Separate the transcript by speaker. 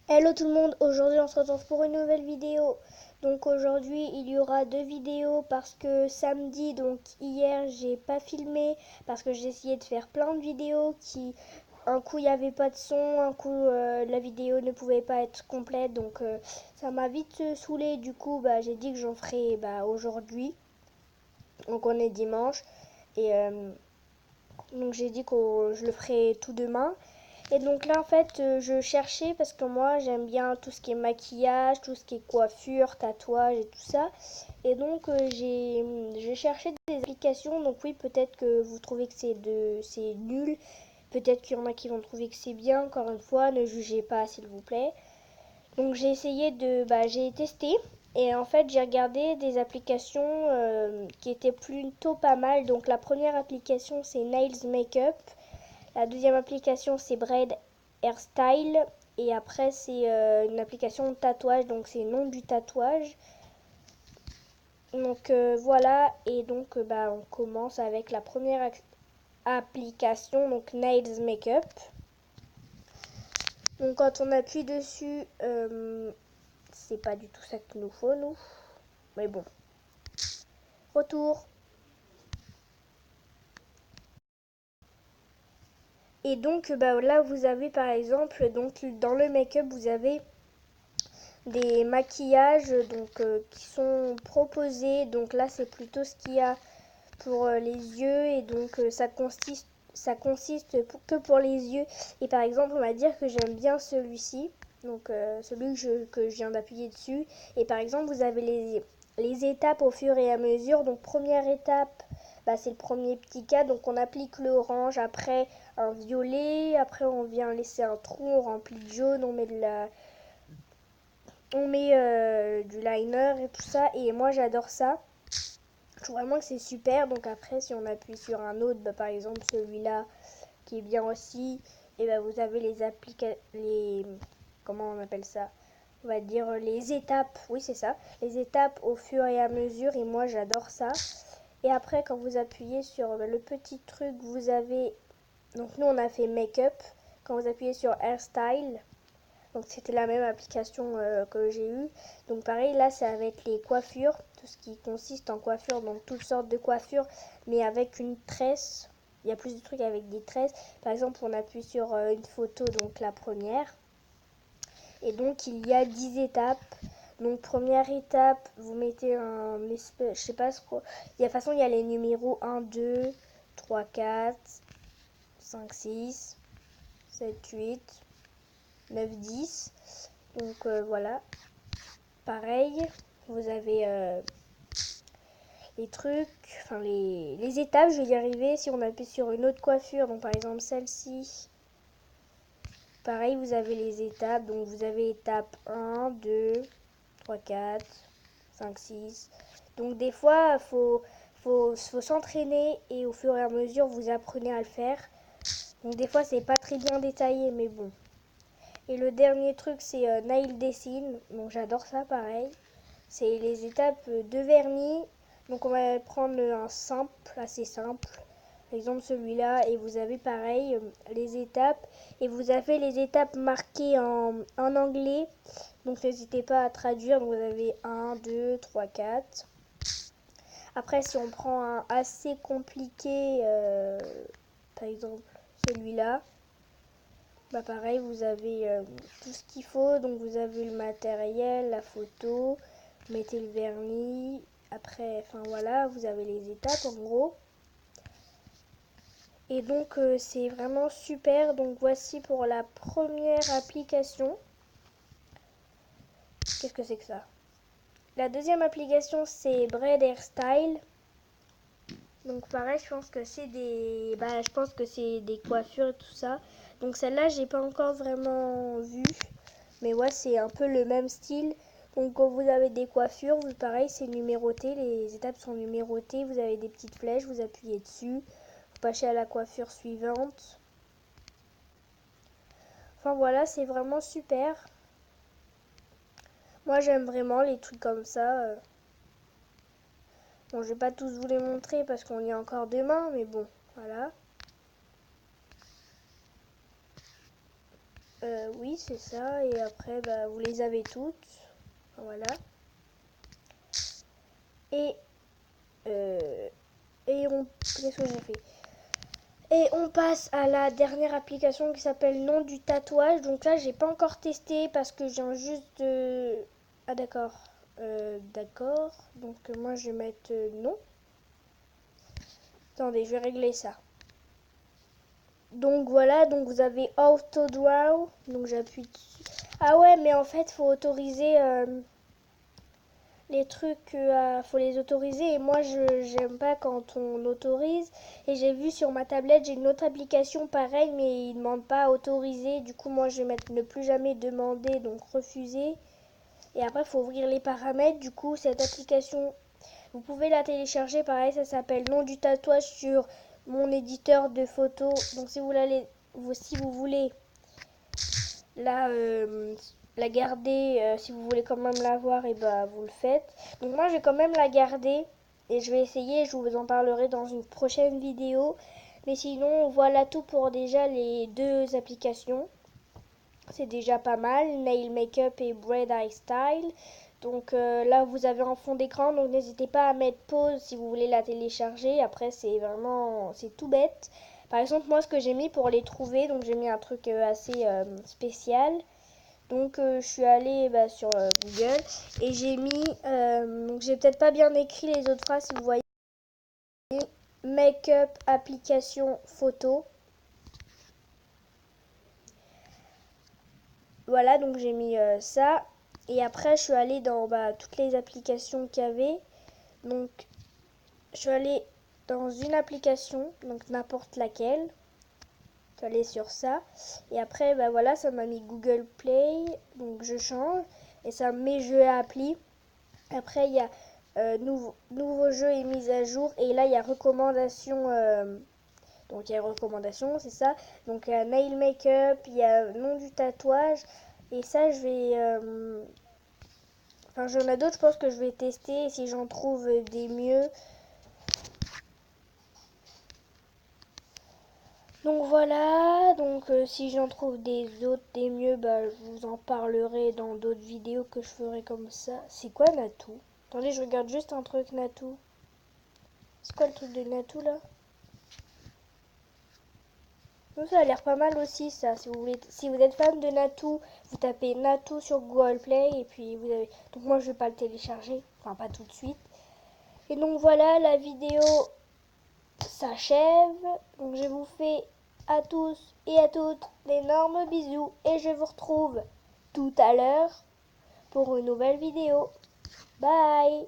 Speaker 1: Hello tout le monde, aujourd'hui on se retrouve pour une nouvelle vidéo. Donc aujourd'hui il y aura deux vidéos parce que samedi, donc hier j'ai pas filmé parce que j'ai essayé de faire plein de vidéos qui, un coup il n'y avait pas de son, un coup la vidéo ne pouvait pas être complète, donc ça m'a vite saoulé. Du coup j'ai dit que j'en ferai aujourd'hui, donc on est dimanche et donc j'ai dit que je le ferai tout demain. Et donc là, en fait, je cherchais parce que moi, j'aime bien tout ce qui est maquillage, tout ce qui est coiffure, tatouage et tout ça. Et donc, j'ai cherché des applications. Donc oui, peut-être que vous trouvez que c'est nul. Peut-être qu'il y en a qui vont trouver que c'est bien. Encore une fois, ne jugez pas, s'il vous plaît. Donc j'ai testé. Et en fait, j'ai regardé des applications qui étaient plutôt pas mal. Donc la première application, c'est Nails Makeup. La deuxième application, c'est Braid Hairstyle. Et après, c'est une application de tatouage. Donc, c'est le nom du tatouage. Donc, voilà. Et donc, on commence avec la première application. Donc, Nails Makeup. Donc, quand on appuie dessus, c'est pas du tout ça qu'il nous faut, nous. Mais bon. Retour. Et donc, là, vous avez par exemple, donc, dans le make-up, vous avez des maquillages qui sont proposés. Donc là, c'est plutôt ce qu'il y a pour les yeux et donc ça consiste que pour les yeux. Et par exemple, on va dire que j'aime bien celui-ci, donc celui que je viens d'appuyer dessus. Et par exemple, vous avez les étapes au fur et à mesure. Donc première étape, c'est le premier petit cas. Donc on applique le orange, après un violet, après on vient laisser un trou, on remplit de jaune, on met du liner et tout ça. Et moi j'adore ça. Je trouve vraiment que c'est super. Donc après, si on appuie sur un autre, par exemple celui-là qui est bien aussi, et vous avez les comment on appelle ça, on va dire les étapes. Oui, c'est ça, les étapes au fur et à mesure. Et moi j'adore ça. Et après, quand vous appuyez sur le petit truc, vous avez, donc nous on a fait make-up. Quand vous appuyez sur hairstyle, donc c'était la même application que j'ai eue. Donc pareil, là ça va être les coiffures, tout ce qui consiste en coiffure, donc toutes sortes de coiffures, mais avec une tresse. Il y a plus de trucs avec des tresses. Par exemple, on appuie sur une photo, donc la première. Et donc il y a 10 étapes. Donc première étape, vous mettez un espèce, je sais pas ce quoi. De toute façon, il y a les numéros 1, 2, 3, 4, 5, 6, 7, 8, 9, 10. Donc voilà. Pareil, vous avez les trucs, enfin les étapes, je vais y arriver. Si on appuie sur une autre coiffure, donc par exemple celle-ci, pareil, vous avez les étapes. Donc vous avez étape 1, 2, 3, 4, 5, 6. Donc des fois, faut s'entraîner et au fur et à mesure, vous apprenez à le faire. Donc des fois, c'est pas très bien détaillé, mais bon. Et le dernier truc, c'est Nail Dessine. Donc j'adore ça, pareil. C'est les étapes de vernis. Donc on va prendre un simple, assez simple. Par exemple celui-là. Et vous avez pareil les étapes. Et vous avez les étapes marquées en anglais. Donc n'hésitez pas à traduire. Donc vous avez 1, 2, 3, 4. Après si on prend un assez compliqué, par exemple celui-là. Pareil, vous avez tout ce qu'il faut. Donc vous avez le matériel, la photo, vous mettez le vernis. Après, enfin voilà, vous avez les étapes en gros. Et donc c'est vraiment super. Donc voici pour la première application. Qu'est-ce que c'est que ça? La deuxième application, c'est Braid Hairstyle. Donc pareil, je pense que c'est des coiffures et tout ça. Donc celle-là, j'ai pas encore vraiment vu. Mais ouais, c'est un peu le même style. Donc quand vous avez des coiffures, pareil, c'est numéroté. Les étapes sont numérotées. Vous avez des petites flèches, vous appuyez dessus. Vous passez à la coiffure suivante. Enfin voilà, c'est vraiment super. Moi, j'aime vraiment les trucs comme ça. Bon, je vais pas tous vous les montrer parce qu'on y est encore demain, mais bon, voilà. Oui, c'est ça. Et après, bah, vous les avez toutes. Voilà. Et, euh, qu'est-ce que j'ai fait? Et on passe à la dernière application qui s'appelle Nom du tatouage. Donc là, j'ai pas encore testé parce que j'ai juste de... Ah d'accord. D'accord. Donc moi, je vais mettre non. Attendez, je vais régler ça. Donc voilà, donc vous avez Auto Draw. Donc j'appuie dessus. Ah ouais, mais en fait, faut autoriser les trucs, faut les autoriser. Et moi, je j'aime pas quand on autorise. Et j'ai vu sur ma tablette, j'ai une autre application pareille, mais il ne demande pas à autoriser. Du coup, moi, je vais mettre ne plus jamais demander, donc refuser. Et après, il faut ouvrir les paramètres. Du coup, cette application, vous pouvez la télécharger. Pareil, ça s'appelle Nom du tatouage sur mon éditeur de photos. Donc, si vous voulez la, la garder, si vous voulez quand même la voir, et bah vous le faites. Donc moi je vais quand même la garder et je vais essayer, je vous en parlerai dans une prochaine vidéo. Mais sinon voilà tout pour déjà les deux applications. C'est déjà pas mal, Nail Makeup et Braid Eye Style. Donc là vous avez en fond d'écran, donc n'hésitez pas à mettre pause si vous voulez la télécharger. Après c'est tout bête. Par exemple moi ce que j'ai mis pour les trouver, donc j'ai mis un truc assez spécial. Donc je suis allée sur Google et j'ai mis, donc j'ai peut-être pas bien écrit les autres phrases si vous voyez, make-up application photo. Voilà, donc j'ai mis ça. Et après je suis allée dans toutes les applications qu'il y avait. Donc je suis allée dans une application, donc n'importe laquelle. Je suis allée sur ça. Et après voilà, ça m'a mis Google Play. Donc je change et ça me met jeux à appli. Après, il y a nouveau jeu et mise à jour. Et là, il y a recommandations. Donc, il y a recommandations, c'est ça. Donc, il y a nail makeup, il y a nom du tatouage. Et ça, je vais. Enfin, j'en ai d'autres, je pense que je vais tester. Et si j'en trouve des mieux. Donc, voilà. Donc, si j'en trouve des autres, des mieux, je vous en parlerai dans d'autres vidéos que je ferai comme ça. C'est quoi Natou? Attendez, je regarde juste un truc Natou. C'est quoi le truc de Natou là? Donc ça a l'air pas mal aussi ça. Si vous êtes fan de Natou, vous tapez Natou sur Google Play et puis vous avez. Donc moi je vais pas le télécharger, enfin pas tout de suite. Et donc voilà, la vidéo s'achève. Donc je vous fais à tous et à toutes d'énormes bisous et je vous retrouve tout à l'heure pour une nouvelle vidéo. Bye!